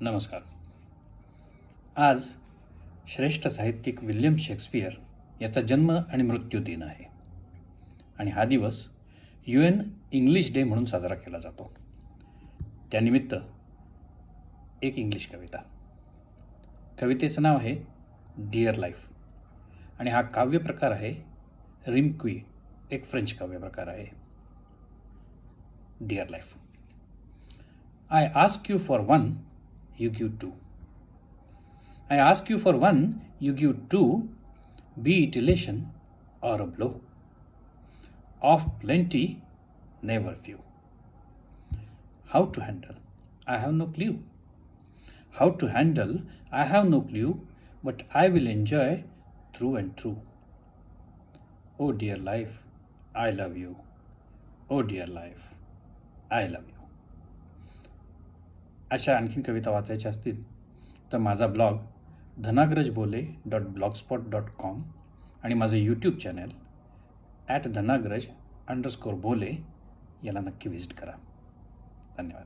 नमस्कार. आज श्रेष्ठ साहित्यिक विल्यम शेक्सपियर याचा जन्म आणि मृत्यू दिन आहे आणि हा दिवस UN इंग्लिश डे म्हणून साजरा केला जातो. त्यानिमित्त एक इंग्लिश कविता. कवितेचं नाव आहे डिअर लाईफ आणि हा काव्य प्रकार आहे रिमक्वी, एक फ्रेंच काव्य प्रकार आहे. Dear life. I ask you for one, you give two. I ask you for one, you give two, be it elation or a blow. Of plenty, never few. How to handle? I have no clue. How to handle? I have no clue, but I will enjoy through and through. Oh dear life, I love you. Oh dear life, I love you. अशा आणखीन कविता वाचायच्या असतील तर माझा blog dhanagrajbole.blogspot.com आणि माझं YouTube channel @dhanagraj_bole याला नक्की व्हिजिट करा. धन्यवाद.